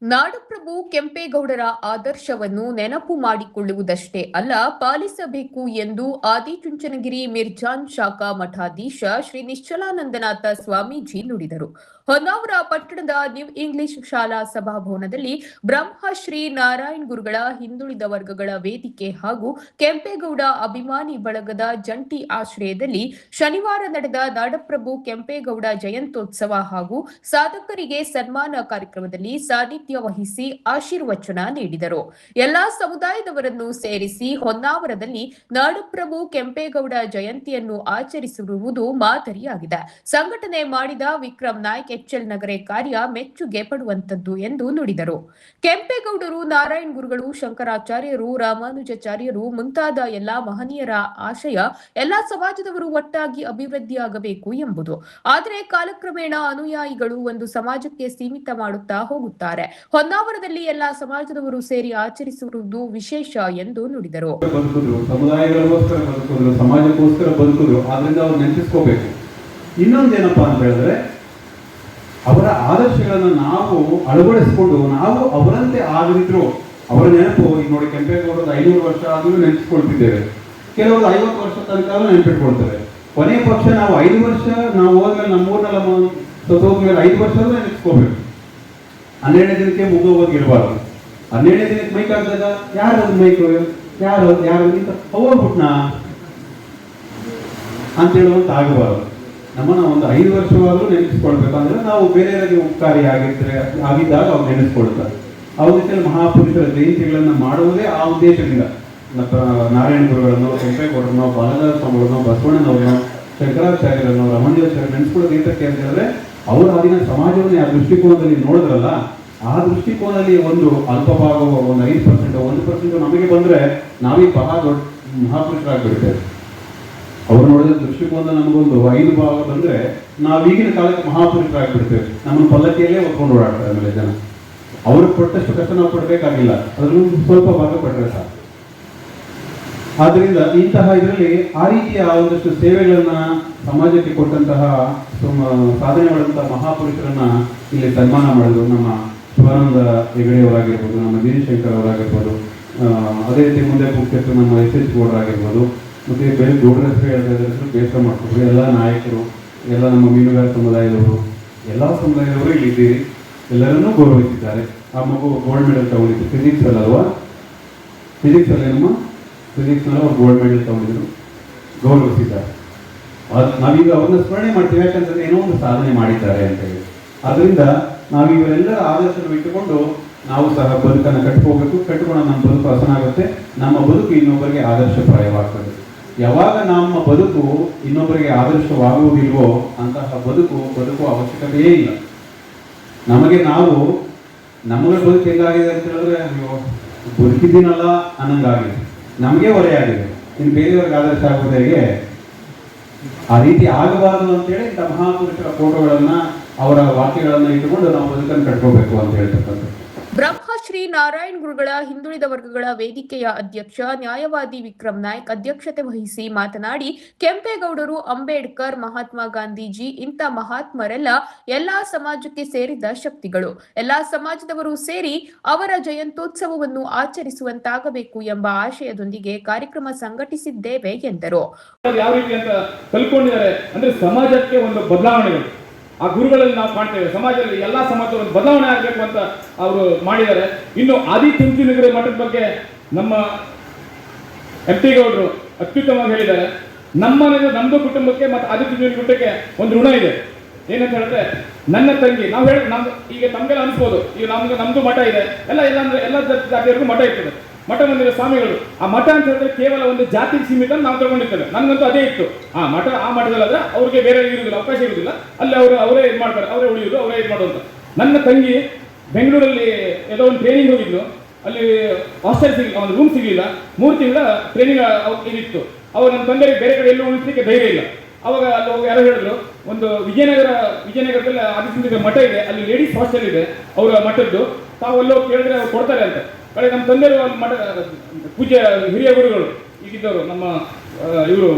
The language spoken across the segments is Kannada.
ನಾಡಪ್ರಭು ಕೆಂಪೇಗೌಡರ ಆದರ್ಶವನ್ನು ನೆನಪು ಮಾಡಿಕೊಳ್ಳುವುದಷ್ಟೇ ಅಲ್ಲ, ಪಾಲಿಸಬೇಕು ಎಂದು ಆದಿಚುಂಚನಗಿರಿ ಮಿರ್ಜಾನ್ ಶಾಖಾ ಮಠಾಧೀಶ ಶ್ರೀ ನಿಶ್ಚಲಾನಂದನಾಥ ಸ್ವಾಮೀಜಿ ನುಡಿದರು. ಹೊನ್ನಾವರ ಪಟ್ಟಣದ ನ್ಯೂ ಇಂಗ್ಲಿಷ್ ಶಾಲಾ ಸಭಾಭವನದಲ್ಲಿ ಬ್ರಹ್ಮಶ್ರೀ ನಾರಾಯಣ್ ಗುರುಗಳ ಹಿಂದುಳಿದ ವರ್ಗಗಳ ವೇದಿಕೆ ಹಾಗೂ ಕೆಂಪೇಗೌಡ ಅಭಿಮಾನಿ ಬಳಗದ ಜಂಟಿ ಆಶ್ರಯದಲ್ಲಿ ಶನಿವಾರ ನಡೆದ ನಾಡಪ್ರಭು ಕೆಂಪೇಗೌಡ ಜಯಂತ್ಯೋತ್ಸವ ಹಾಗೂ ಸಾಧಕರಿಗೆ ಸನ್ಮಾನ ಕಾರ್ಯಕ್ರಮದಲ್ಲಿ ಸಾನ್ನಿಧ್ಯ ವಹಿಸಿ ಆಶೀರ್ವಚನ ನೀಡಿದರು. ಎಲ್ಲಾ ಸಮುದಾಯದವರನ್ನು ಸೇರಿಸಿ ಹೊನ್ನಾವರದಲ್ಲಿ ನಾಡಪ್ರಭು ಕೆಂಪೇಗೌಡ ಜಯಂತಿಯನ್ನು ಆಚರಿಸಿರುವುದು ಮಾದರಿಯಾಗಿದೆ. ಸಂಘಟನೆ ಮಾಡಿದ ವಿಕ್ರಮ್ ನಾಯ್ಕ್ ಎಚ್ಎಲ್ ನಗರೆ ಕಾರ್ಯ ಮೆಚ್ಚುಗೆ ಪಡುವಂತದ್ದು ಎಂದು ನುಡಿದರು. ಕೆಂಪೇಗೌಡರು, ನಾರಾಯಣ್ ಗುರುಗಳು, ಶಂಕರಾಚಾರ್ಯರು, ರಾಮಾನುಜಾಚಾರ್ಯರು ಮುಂತಾದ ಎಲ್ಲಾ ಮಹನೀಯರ ಆಶಯ ಎಲ್ಲಾ ಸಮಾಜದವರು ಒಟ್ಟಾಗಿ ಅಭಿವೃದ್ಧಿಯಾಗಬೇಕು ಎಂಬುದು. ಆದರೆ ಕಾಲಕ್ರಮೇಣ ಅನುಯಾಯಿಗಳು ಒಂದು ಸಮಾಜಕ್ಕೆ ಸೀಮಿತ ಮಾಡುತ್ತಾ ಹೋಗುತ್ತಾರೆ. ಹೊನ್ನಾವರದಲ್ಲಿ ಎಲ್ಲಾ ಸಮಾಜದವರು ಸೇರಿ ಆಚರಿಸಿರುವುದು ವಿಶೇಷ ಎಂದು ನುಡಿದರು. ಸಮುದಾಯಗಳಿಗೋಸ್ಕರ ಬದುಕಿದ್ರು, ಸಮಾಜಕ್ಕೋಸ್ಕರ ಬದುಕಿದ್ರು, ಆದ್ರಿಂದ ಅವ್ರು ನೆನಪಿಸ್ಕೋಬೇಕು. ಇನ್ನೊಂದೇನಪ್ಪಾ ಅಂತ ಹೇಳಿದ್ರೆ, ಅವರ ಆದರ್ಶಗಳನ್ನು ನಾವು ಅಳವಡಿಸಿಕೊಂಡು ನಾವು ಅವರಂತೆ ಆಗಿದ್ರು ಅವರ ನೆನಪು. ಈಗ ನೋಡಿ, ಕೆಂಪೇಗೌಡದ 500 ವರ್ಷ ಆದ್ರೂ ನೆನಪಿಸ್ಕೊಳ್ತಿದ್ದೇವೆ, ಕೆಲವರು 50 ವರ್ಷ ತನಕ ನೆನಪಿಟ್ಕೊಳ್ತಾರೆ. ಕೊನೆ ಪಕ್ಷ ನಾವು 5 ವರ್ಷ ನಾವು ಹೋದ್ಮೇಲೆ ನಮ್ಮೂರ್ನೆಲ್ಲ ಹೋದ್ಮೇಲೆ 5 ವರ್ಷ ನೆನಪಿಸ್ಕೋಬೇಕು. 12ನೇ ದಿನಕ್ಕೆ ಮುಗಿದೋಗೋದು ಇರಬಾರ್ದು. 12ನೇ ದಿನಕ್ಕೆ ಮೈಕ್ ಹಾಕಿದಾಗ ಯಾರು ಮೈಕ್ ಯಾರು ಹೋಗ್ಬಿಟ್ನಾ ಅಂತ ಹೇಳುವಂತ ಆಗಬಾರ್ದು. ನಮ್ಮನ್ನ ಒಂದು 5 ವರ್ಷವಾದರೂ ನೆನೆಸ್ಕೊಳ್ಬೇಕಂದ್ರೆ ನಾವು ಬೇರೆಯವರಿಗೆ ಉಪಕಾರಿ ಆಗಿದ್ದಾಗ ಅವ್ರು ನೆನೆಸ್ಕೊಳ್ತಾರೆ. ಆ ಉದ್ದೇಶದಲ್ಲಿ ಮಹಾಪುರುಷರ ಜಯಂತಿಗಳನ್ನು ಮಾಡುವುದೇ ಆ ಉದ್ದೇಶದಿಂದ. ನಾರಾಯಣ ಗುರುಗಳನ್ನು, ಕೆಂಪೇಗೌಡರನ್ನು, ಬಾಲದಾಸ ಸ್ವಾಮಿಗಳನ್ನು, ಬಸವಣ್ಣನವ್ರನ್ನು, ಶಂಕರಾಚಾರ್ಯರನ್ನು, ರಮಣೇಶ್ವರ ನೆನೆಸ್ಕೊಳ್ಳೋದು ಏತಕ್ಕೆ ಅಂತ ಹೇಳಿದ್ರೆ, ಅವರು ಆಗಿನ ಸಮಾಜವನ್ನೇ ಆ ದೃಷ್ಟಿಕೋನದಲ್ಲಿ ನೋಡಿದ್ರಲ್ಲ, ಆ ದೃಷ್ಟಿಕೋನದಲ್ಲಿ ಒಂದು ಅಲ್ಪ ಭಾಗವೋ ಒಂದು 5%, 1% ನಮಗೆ ಬಂದ್ರೆ ನಾವೀ ಬಹಳ ದೊಡ್ಡ ಮಹಾಪುರುಷರಾಗ್ಬಿಡ್ತೇವೆ. ಅವ್ರು ನೋಡಿದ ದೃಷ್ಟಿಕೋನದಲ್ಲಿ ನಮಗೊಂದು 5 ಭಾಗ ಬಂದ್ರೆ ನಾವು ಈಗಿನ ಕಾಲಕ್ಕೆ ಮಹಾಪುರುಷರಾಗ್ಬಿಡ್ತೇವೆ. ನಮ್ಮನ್ನು ಪಲ್ಲಕ್ಕಿಯಲ್ಲೇ ಒತ್ಕೊಂಡು ಓಡಾಡ್ತಾರೆ ಆಮೇಲೆ ಜನ. ಅವ್ರಿಗೆ ಕೊಟ್ಟಷ್ಟು ಕಷ್ಟ ನಾವು ಪಡಬೇಕಾಗಿಲ್ಲ, ಅದ್ರಲ್ಲಿ ಸ್ವಲ್ಪ ಭಾಗ ಪಟ್ಟರೆ ಸಾಕು. ಆದ್ದರಿಂದ ಇಂತಹ ಇದರಲ್ಲಿ ಆ ರೀತಿಯ ಒಂದಷ್ಟು ಸೇವೆಗಳನ್ನ ಸಮಾಜಕ್ಕೆ ಕೊಟ್ಟಂತಹ ಸಾಧನೆ ಮಾಡಿದಂತಹ ಮಹಾಪುರುಷರನ್ನ ಇಲ್ಲಿ ಸನ್ಮಾನ ಮಾಡಿದ್ರು. ನಮ್ಮ ಶಿವಾನಂದ ಹೆಗಡೆಯವರಾಗಿರ್ಬೋದು, ನಮ್ಮ ದಿನೇಶಂಕರ್ ಅವರಾಗಿರ್ಬೋದು, ಅದೇ ರೀತಿ ಮುಂದೆ ಮುಖ್ಯಸ್ಥರು ನಮ್ಮ ಎಸ್ ಗೌಡರಾಗಿರ್ಬೋದು, ಮತ್ತೆ ಬೇರೆ ಗೌಡರ ಹೆಸರು ಬೇಸರ ಮಾಡ್ಕೊಂಡ್ರು. ಎಲ್ಲ ನಾಯಕರು, ಎಲ್ಲ ನಮ್ಮ ಮೀನುಗಾರ ಸಮುದಾಯದವರು, ಎಲ್ಲ ಸಮುದಾಯದವರು ಇಲ್ಲಿದ್ದೀರಿ, ಎಲ್ಲರನ್ನೂ ಗೌರವಿಸಿದ್ದಾರೆ. ಆ ಮಗು ಗೋಲ್ಡ್ ಮೆಡಲ್ ತಗೊಂಡಿದ್ದು ಫಿಸಿಕ್ಸ್ ಅಲ್ವಾ, ಫಿಸಿಕ್ಸ್ ಅಲ್ಲೇನಮ್ಮ, ಫಿಸಿಕ್ಸ್ನಲ್ಲಿ ಅವ್ರು ಗೋಲ್ಡ್ ಮೆಡಲ್ ತಗೊಂಡಿದ್ರು, ಗೌರವಿಸಿದ್ದಾರೆ. ನಾವೀಗ ಅವ್ರನ್ನ ಸ್ಮರಣೆ ಮಾಡ್ತೀವಿ, ಯಾಕಂತಂದ್ರೆ ಏನೋ ಒಂದು ಸಾಧನೆ ಮಾಡಿದ್ದಾರೆ ಅಂತ ಹೇಳಿ. ಅದರಿಂದ ನಾವೀವರೆಲ್ಲರ ಆದರ್ಶವನ್ನು ಇಟ್ಟುಕೊಂಡು ನಾವು ಸಹ ಬದುಕನ್ನು ಕಟ್ಕೊಂಡು ನಮ್ಮ ಬದುಕು ಹಸನಾಗುತ್ತೆ, ನಮ್ಮ ಬದುಕು ಇನ್ನೊಬ್ಬರಿಗೆ ಆದರ್ಶಪ್ರಾಯವಾಗ್ತದೆ. ಯಾವಾಗ ನಮ್ಮ ಬದುಕು ಇನ್ನೊಬ್ಬರಿಗೆ ಆದರ್ಶವಾಗುವುದಿಲ್ವೋ ಅಂತಹ ಬದುಕುವ ಅವಶ್ಯಕತೆಯೇ ಇಲ್ಲ. ನಮಗೆ ಬದುಕು ಹೆಂಗಾಗಿದೆ ಅಂತ ಹೇಳಿದ್ರೆ, ಬದುಕಿದ್ದೀನಲ್ಲ ಅನ್ನಂಗಾಗಿದೆ, ನಮಗೆ ಹೊರೆಯಾಗಿದೆ. ಇನ್ನು ಬೇರೆಯವ್ರಿಗೆ ಆದರ್ಶ ಆಗೋದು ಹೇಗೆ? ಆ ರೀತಿ ಆಗಬಾರದು ಅಂತೇಳಿ ಇಂಥ ಮಹಾಪುರುಷರ ಫೋಟೋಗಳನ್ನ, ಅವರ ವಾಕ್ಯಗಳನ್ನ ಇಟ್ಟುಕೊಂಡು ನಾವು ಬದುಕನ್ನು ಕಟ್ಕೋಬೇಕು ಅಂತ ಹೇಳ್ತಕ್ಕಂಥದ್ದು. ಬ್ರಹ್ಮಶ್ರೀ ನಾರಾಯಣ್ ಗುರುಗಳ ಹಿಂದುಳಿದ ವರ್ಗಗಳ ವೇದಿಕೆಯ ಅಧ್ಯಕ್ಷ ನ್ಯಾಯವಾದಿ ವಿಕ್ರಮ್ ನಾಯ್ಕ್ ಅಧ್ಯಕ್ಷತೆ ವಹಿಸಿ ಮಾತನಾಡಿ, ಕೆಂಪೇಗೌಡರು, ಅಂಬೇಡ್ಕರ್, ಮಹಾತ್ಮ ಗಾಂಧೀಜಿ ಇಂಥ ಮಹಾತ್ಮರೆಲ್ಲ ಎಲ್ಲಾ ಸಮಾಜಕ್ಕೆ ಸೇರಿದ ಶಕ್ತಿಗಳು. ಎಲ್ಲಾ ಸಮಾಜದವರು ಸೇರಿ ಅವರ ಜಯಂತ್ಯೋತ್ಸವವನ್ನು ಆಚರಿಸುವಂತಾಗಬೇಕು ಎಂಬ ಆಶಯದೊಂದಿಗೆ ಕಾರ್ಯಕ್ರಮ ಸಂಘಟಿಸಿದ್ದೇವೆ ಎಂದರು. ಯಾವ ರೀತಿ ಅಂತ ಕಲ್ಕೊಂಡಿದ್ದಾರೆ ಅಂದ್ರೆ ಸಮಾಜಕ್ಕೆ ಒಂದು ಬದಲಾವಣೆಗಳು ಆ ಗುರುಗಳಲ್ಲಿ ನಾವು ಕಾಣ್ತೇವೆ. ಸಮಾಜದಲ್ಲಿ ಎಲ್ಲಾ ಸಮಾಜ ಒಂದು ಬದಲಾವಣೆ ಆಗಬೇಕು ಅಂತ ಅವರು ಮಾಡಿದ್ದಾರೆ. ಇನ್ನು ಆದಿಚುಂಚನಗಿರಿ ಮಠದ ಬಗ್ಗೆ ನಮ್ಮ ಕೆಂಪೇಗೌಡರು ಅತ್ಯುತ್ತಮವಾಗಿ ಹೇಳಿದ್ದಾರೆ. ನಮ್ಮದು ಕುಟುಂಬಕ್ಕೆ ಮತ್ತು ಆದಿಚುಂಚನಗಿರಿ ಕುಟುಂಬಕ್ಕೆ ಒಂದು ಋಣ ಇದೆ. ಏನಂತ ಹೇಳಿದ್ರೆ, ನನ್ನ ತಂಗಿ ನಮ್ದು ಈಗ ತಮಗೆಲ್ಲ ಅನ್ಸ್ಬೋದು, ಈಗ ನಮ್ದು ಮಠ ಇದೆ, ಅಂದ್ರೆ ಎಲ್ಲ ಜಾತಿಯವರಿಗೂ ಮಠ ಇರ್ತದೆ. ಮಠ ಮಂದಿರ ಸ್ವಾಮಿಗಳು, ಆ ಮಠ ಅಂತ ಹೇಳಿದ್ರೆ ಕೇವಲ ಒಂದು ಜಾತಿಗೆ ಸೀಮಿತ ನಾವು ತಗೊಂಡಿರ್ತೇವೆ. ನನಗಂತೂ ಅದೇ ಇತ್ತು. ಆ ಮಠದಲ್ಲಾದ್ರೆ ಅವ್ರಿಗೆ ಬೇರೆ ಇರುವುದಿಲ್ಲ, ಅವಕಾಶ ಇರುವುದಿಲ್ಲ, ಅಲ್ಲಿ ಅವರೇ ಇದು ಮಾಡ್ತಾರೆ, ಅವರೇ ಉಳಿಯುವುದು, ಅವರೇ ಇದು ಮಾಡುವಂತ. ನನ್ನ ತಂಗಿ ಬೆಂಗಳೂರಲ್ಲಿ ಏನೋ ಒಂದು ಟ್ರೈನಿಂಗ್ ಹೋಗಿದ್ಲು, ಅಲ್ಲಿ ಹಾಸ್ಟೆಲ್ ಸಿಗಲಿಲ್ಲ, ಒಂದು ರೂಮ್ ಸಿಗಲಿಲ್ಲ, 3 ತಿಂಗಳ ಟ್ರೈನಿಂಗ್ ಇದಿತ್ತು. ಅವಾಗ ನನ್ನ ತಂದೆಗೆ ಬೇರೆ ಕಡೆ ಎಲ್ಲೂ ಉಳಿಸ್ಲಿಕ್ಕೆ ಧೈರ್ಯ ಇಲ್ಲ. ಅವಾಗ ಅಲ್ಲಿ ಹೋಗಿ ಯಾರೋ ಹೇಳಿದ್ರು, ಒಂದು ವಿಜಯನಗರದಲ್ಲಿ ಆದಿಚುಂಚನಗಿರಿ ಮಠ ಇದೆ, ಅಲ್ಲಿ ಲೇಡೀಸ್ ಹಾಸ್ಟೆಲ್ ಇದೆ ಅವರ ಮಠದ್ದು, ತಾವು ಅಲ್ಲೋ ಕೇಳಿದ್ರೆ ಅವ್ರು ಕೊಡ್ತಾರೆ ಅಂತ. ಕಡೆ ನಮ್ಮ ತಂದೆಯವರು ಅಲ್ಲಿ ಮಠ ಪೂಜ್ಯ ಹಿರಿಯ ಗುರುಗಳು ಈಗಿದ್ದವರು, ನಮ್ಮ ಇವರು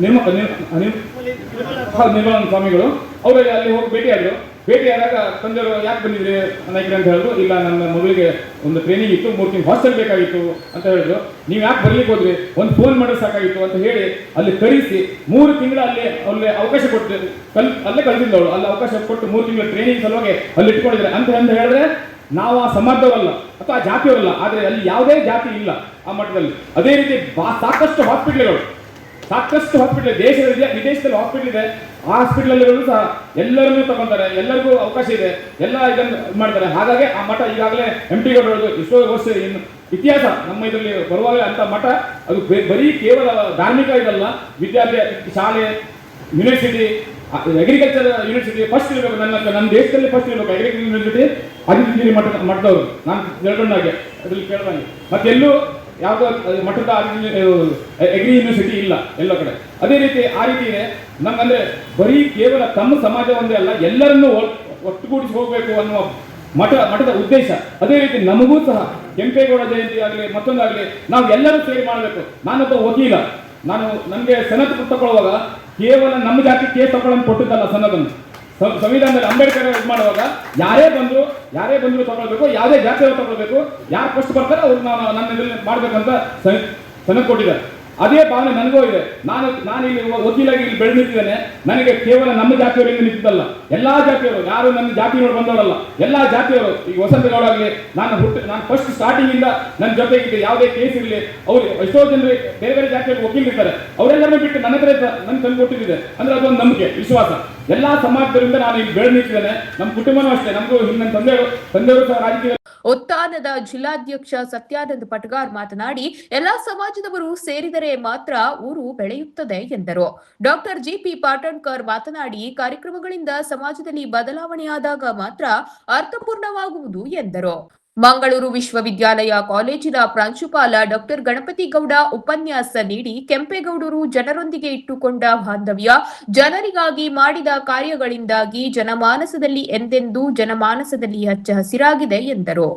ನಿರ್ಮಲಾನಂದ ಸ್ವಾಮಿಗಳು, ಅವರಲ್ಲಿ ಅಲ್ಲಿ ಹೋಗಿ ಭೇಟಿಯಾದರು. ಭೇಟಿಯಾದಾಗ ತಂದೆಯವರು ಯಾಕೆ ಬಂದಿದ್ರಿ ನಾಯ್ಕರೆ ಅಂತ ಹೇಳಿದ್ರು. ಇಲ್ಲ, ನನ್ನ ಮಗಳಿಗೆ ಒಂದು ಟ್ರೈನಿಂಗ್ ಇತ್ತು, 3 ತಿಂಗಳು ಹಾಸ್ಟೆಲ್ ಬೇಕಾಗಿತ್ತು ಅಂತ ಹೇಳಿದ್ರು. ನೀವು ಯಾಕೆ ಬರ್ಲಿಕ್ಕೆ ಹೋದ್ರಿ, ಒಂದು ಫೋನ್ ಮಾಡಿದ್ರೆ ಸಾಕಾಗಿತ್ತು ಅಂತ ಹೇಳಿ ಅಲ್ಲಿ ಕರೆಸಿ 3 ತಿಂಗಳು ಅಲ್ಲಿ ಅವಕಾಶ ಕೊಟ್ಟು ಅಲ್ಲೇ ಕಳೆದಿದ್ದವಳು. ಅಲ್ಲಿ ಅವಕಾಶ ಕೊಟ್ಟು 3 ತಿಂಗಳ ಟ್ರೈನಿಂಗ್ ಸಲುವಾಗಿ ಅಲ್ಲಿ ಇಟ್ಕೊಂಡಿದ್ರೆ ಅಂತ ಹೇಳಿದ್ರೆ ನಾವು ಆ ಸಮಾಜದವರಲ್ಲ ಅಥವಾ ಆ ಜಾತಿಯವರಲ್ಲ, ಆದರೆ ಅಲ್ಲಿ ಯಾವುದೇ ಜಾತಿ ಇಲ್ಲ ಆ ಮಟ್ಟದಲ್ಲಿ. ಅದೇ ರೀತಿ ಸಾಕಷ್ಟು ಹಾಸ್ಪಿಟ್ಲ್ಗಳು ದೇಶದಲ್ಲಿ ವಿದೇಶದಲ್ಲಿ ಹಾಸ್ಪಿಟಲ್ ಇದೆ. ಆ ಹಾಸ್ಪಿಟಲ್ಗಳು ಸಹ ಎಲ್ಲರನ್ನೂ ತಗೊಂತಾರೆ, ಎಲ್ಲರಿಗೂ ಅವಕಾಶ ಇದೆ, ಎಲ್ಲ ಇದನ್ನು ಮಾಡ್ತಾರೆ. ಹಾಗಾಗಿ ಆ ಮಠ ಈಗಾಗಲೇ MT ಗೌಡರದು ಎಷ್ಟೋ ವರ್ಷ ಇತಿಹಾಸ ನಮ್ಮ ಇದರಲ್ಲಿ ಬರುವಾಗ ಅಂತ ಮಠ ಅದು ಬರೀ ಕೇವಲ ಧಾರ್ಮಿಕ ಇದಲ್ಲ, ವಿದ್ಯಾರ್ಥಿ ಶಾಲೆ, ಯೂನಿವರ್ಸಿಟಿ, ಅಗ್ರಿಕಲ್ಚರ್ ಯೂನಿವರ್ಸಿಟಿ ಫಸ್ಟ್ ಇರಬೇಕು. ನನ್ನ ದೇಶದಲ್ಲಿ ಫಸ್ಟ್ ಇರಬೇಕು ಅಗ್ರಿಕಲ್ಚರ್ ಯೂನಿವರ್ಸಿಟಿ, ಆದಿತ್ಯಗಿರಿ ಮಠದವರು ನಾನು ತಿಳ್ಕೊಂಡಾಗೆ ಅದ್ರಲ್ಲಿ ಕೇಳಿದಂಗೆ. ಮತ್ತೆಲ್ಲೂ ಯಾವುದೋ ಮಠದ ಅಗ್ರಿ ಯೂನಿವರ್ಸಿಟಿ ಇಲ್ಲ ಎಲ್ಲ ಕಡೆ. ಅದೇ ರೀತಿ ಆ ರೀತಿ ಇದೆ ನಮ್ಗಂದ್ರೆ ಬರೀ ಕೇವಲ ತಮ್ಮ ಸಮಾಜ ಒಂದೇ ಅಲ್ಲ, ಎಲ್ಲರನ್ನೂ ಒಟ್ಟುಗೂಡಿಸಿ ಹೋಗಬೇಕು ಅನ್ನುವ ಮಠದ ಉದ್ದೇಶ. ಅದೇ ರೀತಿ ನಮಗೂ ಸಹ ಕೆಂಪೇಗೌಡ ಜಯಂತಿ ಆಗಲಿ ಮತ್ತೊಂದಾಗಲಿ ನಾವು ಎಲ್ಲರೂ ಸೇರಿ ಮಾಡಬೇಕು. ನಾನೊಬ್ಬ ವಕೀಲ, ನನಗೆ ಸನತ್ ತಗೊಳ್ಳುವಾಗ ಕೇವಲ ನಮ್ಮ ಜಾತಿ ಕೇಸ್ ತಗೊಳ್ಳೋದು ಕೊಟ್ಟಿದ್ದಲ್ಲ, ಸನದನ್ನು ಸಂವಿಧಾನದಲ್ಲಿ ಅಂಬೇಡ್ಕರ್ ಇದು ಮಾಡುವಾಗ ಯಾರೇ ಬಂದ್ರು ತಗೊಳ್ಬೇಕು, ಯಾವುದೇ ಜಾತಿಯವರು ತಗೊಳ್ಬೇಕು, ಯಾರು ಫಸ್ಟ್ ಬರ್ತಾರೆ ಅವ್ರು ನನ್ನ ಇದರಲ್ಲಿ ಮಾಡ್ಬೇಕಂತ ಸನತ್ ಕೊಟ್ಟಿದ್ದಾರೆ. ಅದೇ ಭಾವನೆ ನನಗೂ ಇದೆ. ನಾನು ಇಲ್ಲಿ ವಕೀಲಾಗಿ ಇಲ್ಲಿ ಬೆಳೆದು ನಿಂತಿದ್ದೇನೆ. ನನಗೆ ಕೇವಲ ನಮ್ಮ ಜಾತಿಯವರಿಂದ ನಿಂತಿದ್ದಲ್ಲ, ಎಲ್ಲಾ ಜಾತಿಯವರು, ಯಾರು ನನ್ನ ಜಾತಿಯವರು ಬಂದವರಲ್ಲ, ಎಲ್ಲಾ ಜಾತಿಯವರು. ಈಗ ವಸಂತಗೌಡ ಆಗಲಿ, ನಾನು ಫಸ್ಟ್ ಸ್ಟಾರ್ಟಿಂಗ್ ಇಂದ ನನ್ನ ಜೊತೆಗಿದ್ದೆ, ಯಾವುದೇ ಕೇಸ್ ಇರಲಿ, ಅವ್ರು ಎಷ್ಟೋ ಜನರು ಬೇರೆ ಬೇರೆ ಜಾತಿಯವರು ವಕೀಲರು ಇರ್ತಾರೆ, ಅವರೆಲ್ಲರನ್ನೂ ಬಿಟ್ಟು ನನ್ನ ಹತ್ರ ನನ್ಗೆ ತಂದು ಕೊಟ್ಟಿದ್ದೆ. ಅಂದ್ರೆ ಅದೊಂದು ನಂಬಿಕೆ, ವಿಶ್ವಾಸ. ಎಲ್ಲಾ ಸಮಾಜದಿಂದ ನಾನು ಇಲ್ಲಿ ಬೆಳೆದು ನಿಂತಿದ್ದೇನೆ. ನಮ್ಮ ಕುಟುಂಬನೂ ಅಷ್ಟೇ, ನಮಗೂ ನನ್ನ ತಂದೆಯವರು ಸಹ ರಾಜಕೀಯ. ಉತ್ಥಾನದ ಜಿಲ್ಲಾಧ್ಯಕ್ಷ ಸತ್ಯಾನಂದ ಪಟಗಾರ್ ಮಾತನಾಡಿ, ಎಲ್ಲಾ ಸಮಾಜದವರು ಸೇರಿದರೆ ಮಾತ್ರ ಊರು ಬೆಳೆಯುತ್ತದೆ ಎಂದರು. ಡಾಕ್ಟರ್ GP ಪಾಟಣ್ಕರ್ ಮಾತನಾಡಿ, ಕಾರ್ಯಕ್ರಮಗಳಿಂದ ಸಮಾಜದಲ್ಲಿ ಬದಲಾವಣೆಯಾದಾಗ ಮಾತ್ರ ಅರ್ಥಪೂರ್ಣವಾಗುವುದು ಎಂದರು. ಮಂಗಳೂರು ವಿಶ್ವವಿದ್ಯಾಲಯ ಕಾಲೇಜಿನ ಪ್ರಾಂಶುಪಾಲ ಡಾಕ್ಟರ್ ಗಣಪತಿ ಗೌಡ ಉಪನ್ಯಾಸ ನೀಡಿ, ಕೆಂಪೇಗೌಡರು ಜನರೊಂದಿಗೆ ಇಟ್ಟುಕೊಂಡ ಬಾಂಧವ್ಯ, ಜನರಿಗಾಗಿ ಮಾಡಿದ ಕಾರ್ಯಗಳಿಂದಾಗಿ ಜನಮಾನಸದಲ್ಲಿ ಎಂದೆಂದೂ ಜನಮಾನಸದಲ್ಲಿ ಹಚ್ಚ ಹಸಿರಾಗಿದೆ ಎಂದರು.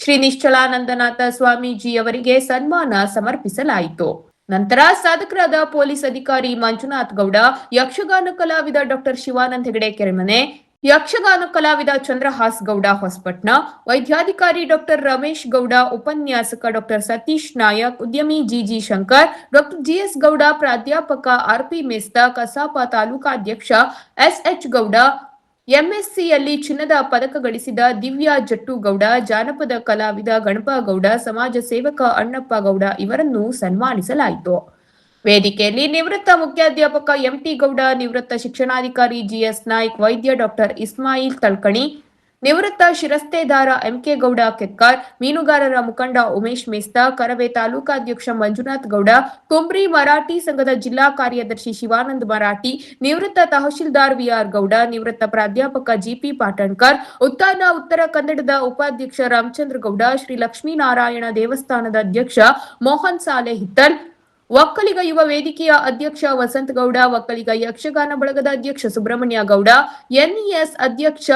ಶ್ರೀ ನಿಶ್ಚಲಾನಂದನಾಥ ಸ್ವಾಮೀಜಿ ಅವರಿಗೆ ಸನ್ಮಾನ ಸಮರ್ಪಿಸಲಾಯಿತು. ನಂತರ ಸಾಧಕರಾದ ಪೊಲೀಸ್ ಅಧಿಕಾರಿ ಮಂಜುನಾಥ್ ಗೌಡ, ಯಕ್ಷಗಾನ ಕಲಾವಿದ ಡಾಕ್ಟರ್ ಶಿವಾನಂದ ಹೆಗಡೆ ಕೆರೆಮನೆ, ಯಕ್ಷಗಾನ ಕಲಾವಿದ ಚಂದ್ರಹಾಸ್ ಗೌಡ ಹೊಸಪಟ್ನ, ವೈದ್ಯಾಧಿಕಾರಿ ಡಾಕ್ಟರ್ ರಮೇಶ್ ಗೌಡ, ಉಪನ್ಯಾಸಕ ಡಾಕ್ಟರ್ ಸತೀಶ್ ನಾಯಕ್, ಉದ್ಯಮಿ GG Shankar, doctor GS Gowda, ಪ್ರಾಧ್ಯಾಪಕ RP ಮೆಸ್ತಾ, ಕಸಾಪ ತಾಲೂಕಾಧ್ಯಕ್ಷ SH ಗೌಡ, MSCಯಲ್ಲಿ ಚಿನ್ನದ ಪದಕ ಗಳಿಸಿದ ದಿವ್ಯಾ ಜಟ್ಟುಗೌಡ, ಜಾನಪದ ಕಲಾವಿದ ಗಣಪ ಗೌಡ, ಸಮಾಜ ಸೇವಕ ಅಣ್ಣಪ್ಪ ಗೌಡ ಇವರನ್ನು ಸನ್ಮಾನಿಸಲಾಯಿತು. ವೇದಿಕೆಯಲ್ಲಿ ನಿವೃತ್ತ ಮುಖ್ಯಾಧ್ಯಾಪಕ MT ಗೌಡ, ನಿವೃತ್ತ ಶಿಕ್ಷಣಾಧಿಕಾರಿ GS ನಾಯ್ಕ್, ವೈದ್ಯ ಡಾಕ್ಟರ್ ಇಸ್ಮಾಯಿಲ್ ತಳ್ಕಣಿ, ನಿವೃತ್ತ ಶಿರಸ್ತೇದಾರ MK ಗೌಡ ಕೆಕ್ಕಾರ್, ಮೀನುಗಾರರ ಮುಖಂಡ ಉಮೇಶ್ ಮೆಸ್ತಾ, ಕರವೇ ತಾಲೂಕಾಧ್ಯಕ್ಷ ಮಂಜುನಾಥ್ ಗೌಡ, ಕುಂಬ್ರಿ ಮರಾಠಿ ಸಂಘದ ಜಿಲ್ಲಾ ಕಾರ್ಯದರ್ಶಿ ಶಿವಾನಂದ್ ಮರಾಠಿ, ನಿವೃತ್ತ ತಹಶೀಲ್ದಾರ್ VR ಗೌಡ, ನಿವೃತ್ತ ಪ್ರಾಧ್ಯಾಪಕ GP ಪಾಟಣ್ಕರ್, ಉತ್ಥಾನ ಉತ್ತರ ಕನ್ನಡದ ಉಪಾಧ್ಯಕ್ಷ ರಾಮಚಂದ್ರ ಗೌಡ, ಶ್ರೀ ಲಕ್ಷ್ಮೀನಾರಾಯಣ ದೇವಸ್ಥಾನದ ಅಧ್ಯಕ್ಷ ಮೋಹನ್ ಸಾಲೆ ಹಿತ್ತಲ್, ಒಕ್ಕಲಿಗ ಯುವ ವೇದಿಕೆಯ ಅಧ್ಯಕ್ಷ ವಸಂತ ಗೌಡ, ಒಕ್ಕಲಿಗ ಯಕ್ಷಗಾನ ಬಳಗದ ಅಧ್ಯಕ್ಷ ಸುಬ್ರಹ್ಮಣ್ಯ ಗೌಡ, NES ಅಧ್ಯಕ್ಷ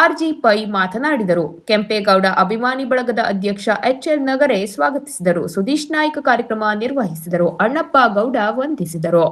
RG ಪೈ ಮಾತನಾಡಿದರು. ಕೆಂಪೇಗೌಡ ಅಭಿಮಾನಿ ಬಳಗದ ಅಧ್ಯಕ್ಷ HL ನಗರೆ ಸ್ವಾಗತಿಸಿದರು. ಸುದೀಶ್ ನಾಯ್ಕ ಕಾರ್ಯಕ್ರಮ ನಿರ್ವಹಿಸಿದರು. ಅಣ್ಣಪ್ಪ ಗೌಡ ವಂದಿಸಿದರು.